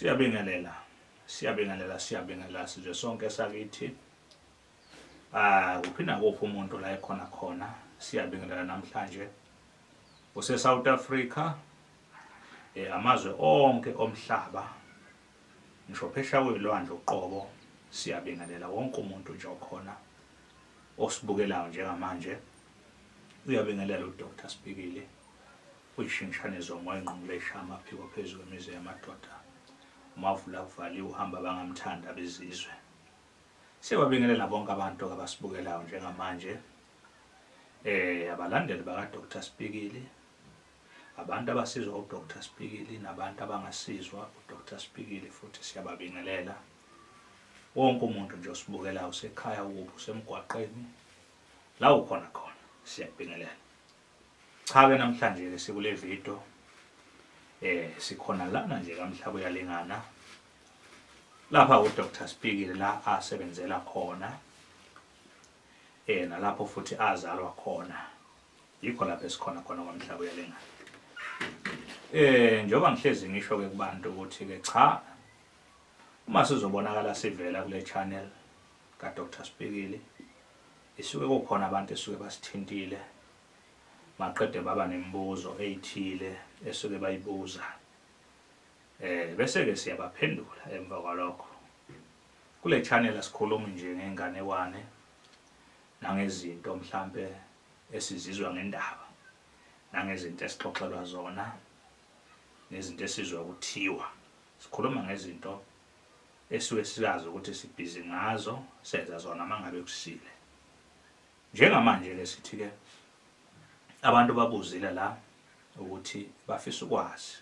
Siyabingelela sizwe sonke sakithi. Kuphi nakuphi umuntu la khona. Siyabingelela namhlanje. South Africa, amazwe onke omhlaba. Ngisho phesheya kwelwandle uqobo. Siyabingelela wonke umuntu nje okhona osibukelayo njengamanje. Uyabingelela uDr Spikili. Uyishingishane zomoya ingqungulesha amaphiko phezulu kwemizi yamadoda. Umavula kuvaliwe uhamba bangamthanda bezizwe. Siyabingelela bonke abantu abasibukelayo njengamanje. Abalandeli baka Dr Spikili, abantu abasizwa uDr Spikili nabantu abangasizwa uDr Spikili futhi siyababingelela. Wonke umuntu nje osibukelayo usekhaya ukuphi usemgwaqeni la ukhona khona siyabingelela. Cha-ke namhlanje ke sikule video sikhona lana nje kamhlaba uyalingana lapha uDr Spikili la asebenzela khona nalapho futhi azalwa khona yikho lapho esikhona khona kwamhlaba uyalingana. Njengoba ngihlezi ngisho ke kubantu ukuthi ke cha uma sizobonakala sivela kule channel ka Dr Spikili isuke kukhona abantu esuke basithintile maqede baba nemibuzo ethile esuke bayibuza bese ke siyabaphendula emva kwalokho. Kule channel asikhulumi nje ngenganewane nangezinto mhlambe esizizwa ngendaba nangezinto esixoxelwa zona nezinto esizwa ukuthiwa. Sikhuluma ngezinto esuke siyazi ukuthi sibhizi ngazo senza zona mangabe kusile. Njengamanje ke sithi ke abantu babuzile la ukuthi bafisa ukwazi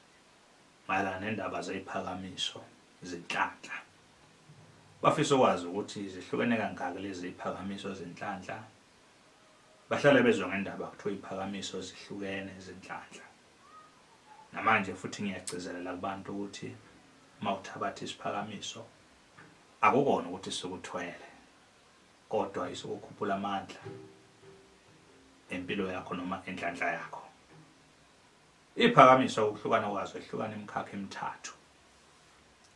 mayelana nendaba zeziphakamiso zenhlanhla. Bafisa ukwazi ukuthi zihlukene kangaka lezi ziphakamiso zenhlanhla. Bahlala bezwe ngendaba kuthiwa iziphakamiso zihlukene zenhlanhla. Namanje futhi ngiyagcizelela kubantu ukuthi mawuthabatha isiphakamiso akukona ukuthi sikuthwele kodwa isukukhuphula amandla empilo yakho noma enhlanhla yakho. Iphakamiso ukuhlukana kwazo ehlukana imikhakha emithathu.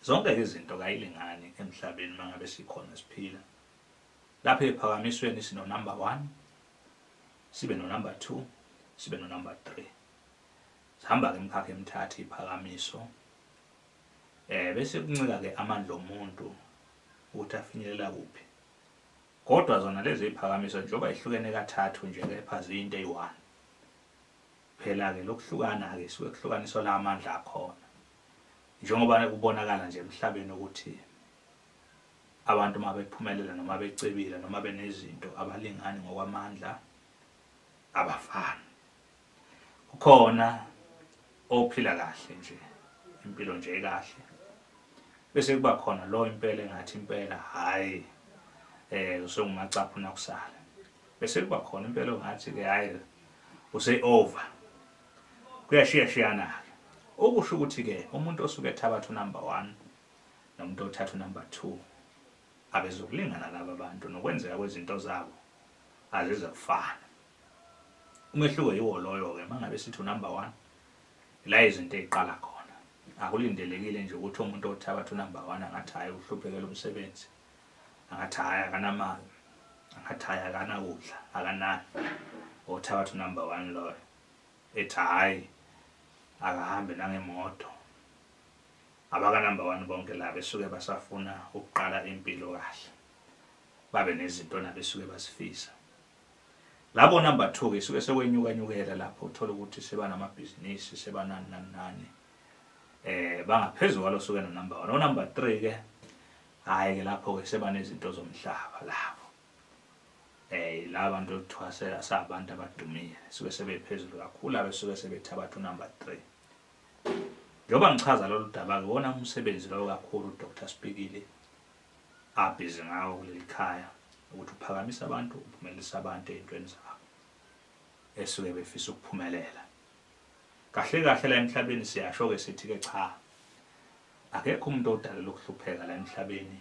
Zonke izinto kayilingani emhlabeni mangabe sikhona siphila. Lapha ephakamisweni sino number 1, sibe no number 2, sibe no number 3. Sihamba ke imikhakha emithathu iphakamiso. Bese kuncika ke amandla omuntu ukuthi afinyelela kuphi. Kodwa zona lezi ziphakamiso njengoba ihlukene kathathu nje kepha zinto eyi1. Phela ke lokuhlukana ke suke kuhlukaniswa la amandla akhona. Njengoba kubonakala nje emhlabeni ukuthi abantu mabephumelela noma becebile noma benezinto abalingani ngokwamandla abafani. Kukhona ophila kahle nje impilo nje kahle. Bese kuba khona lo impela engathi impela hayi usengumacaphu nakusala. Bese kuba khona impela ngathi ke hayi use-over. Kuyashiyashiyana. Okusho ukuthi ke umuntu osuke ethabatha number 1 nomuntu othatha number 2 abezokulingana laba bantu nokwenzeka kwezinto zabo azize kufana. Umehluko yiwo loyo ke mangabe sithi number 1 la izinto eziqala khona. Akulindelekile nje ukuthi umuntu othabatha number 1 angathi hayi uhluphekela umsebenzi. Angathi hayi akanamali. Angathi hayi akanakudla, akanani. Othabatha number 1 lo ethi hayi akahambe nangemoto. Abaka number 1 bonke la besuke basafuna ukuqala impilo kahle. Babe nezinto nabesuke basifisa. Labo number 2 ke suke sekwenyukanyukela lapho uthola ukuthi seba namabhizinisi sebanani nani. Bangaphezulu kwalo suke no number 1. No number 3 ke hayi ke lapho ke seba nezinto zomhlaba lapho. Labantu kuthiwa sabantu abadumile suke sebephezulu kakhulu abesuke sebethabatha number 3. Njoba ngichaza lolu daba ke wona umsebenzi lo kakhulu uDr Spikili abhizi ngawo kuleli khaya ukuthi uphakamisa abantu uphumelelisa abantu ezintweni zabo esuke befisa ukuphumelela. Kahle kahle la emhlabeni siyasho ke sithi ke cha akekho umuntu odalelwe ukuhlupheka la emhlabeni.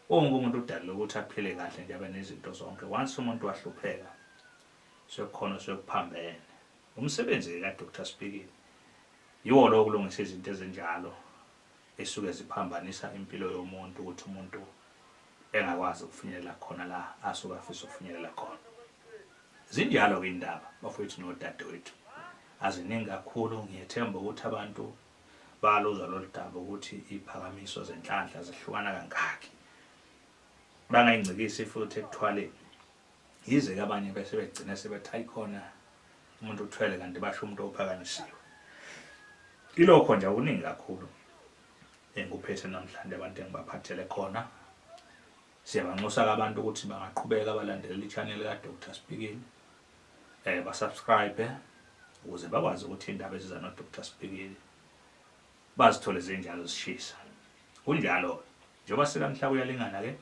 Wonke umuntu udalelwe ukuthi aphile kahle nje abe nezinto zonke. Once umuntu wahlupheka sekukhona sekuphambene. Umsebenzi ka Dr Spikili yiwo lo kulungisa izinto ezenjalo esuke ziphambanisa impilo yomuntu ukuthi umuntu engakwazi ukufinyelela khona la asuka afisa ukufinyelela khona. Zinjalo ke indaba bafowethu nodadewethu, aziningi kakhulu. Ngiyethemba ukuthi abantu baluzwa lolu daba ukuthi iphakamiso zenhlanhla zihlukana kangaki, bangayingcikisi futhi ekuthwaleni. Yize abanye bese begcina sebethi ayikhona umuntu uthwele kanti basho umuntu ophakamisiwe. Ilokho nje akuningi kakhulu engikuphethe namhlanje abantu engibaphathele khona. Siyabanxusa abantu ukuthi bangaqhubeka balandele i-channel ka-Dr. Spikili, basubscribe ukuze bakwazi ukuthi indaba eziza no-Dr. Spikili bazithole zinjalo zishisa. Kunjalo njengoba sikamhla kuyalingana ke,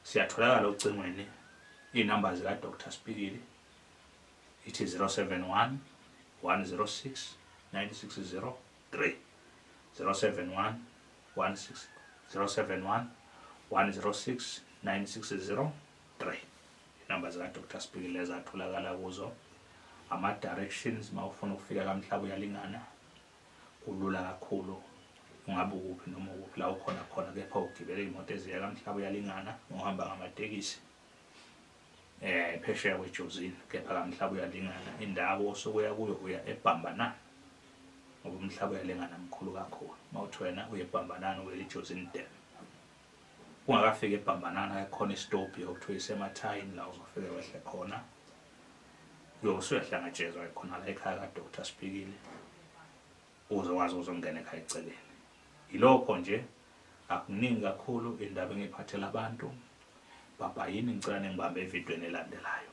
siyatholakala ocingweni. Inamba zika-Dr. Spikili ithi 071 106 9603, 071 106 9603. Inamba zika-Dr. Spikili ezatholakala kuzo. Ama-directions mawufuna ukufika kamhla kuyalingana kulula kakhulu. Ungabe ukuphi noma ukuphi la ukhona khona, kepha ugibele imoto eziya kamhla kuyalingana, uhamba ngamatekisi phesheya kweJozini, kepha kamhla kuyalingana. Indawo osokuya kuyo uya eBhambanani ngoba umhlaba uyalingana mkhulu kakhulu. Mawuthi wena uye eBhambanani uye eJozini Dam, ungakafika eBhambanani khona istophi okuthiwa isemathayini la uzofika wehle khona, uyosuyahlangatshezwa khona la ekhaya ka-Dr. Spikili uzokwazi uzongena ekhaya eceleni. Ilokho nje, akuningi kakhulu indaba engiphathela abantu. Baba yini ngicela ningibambe evidweni elandelayo.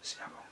Siyabonga.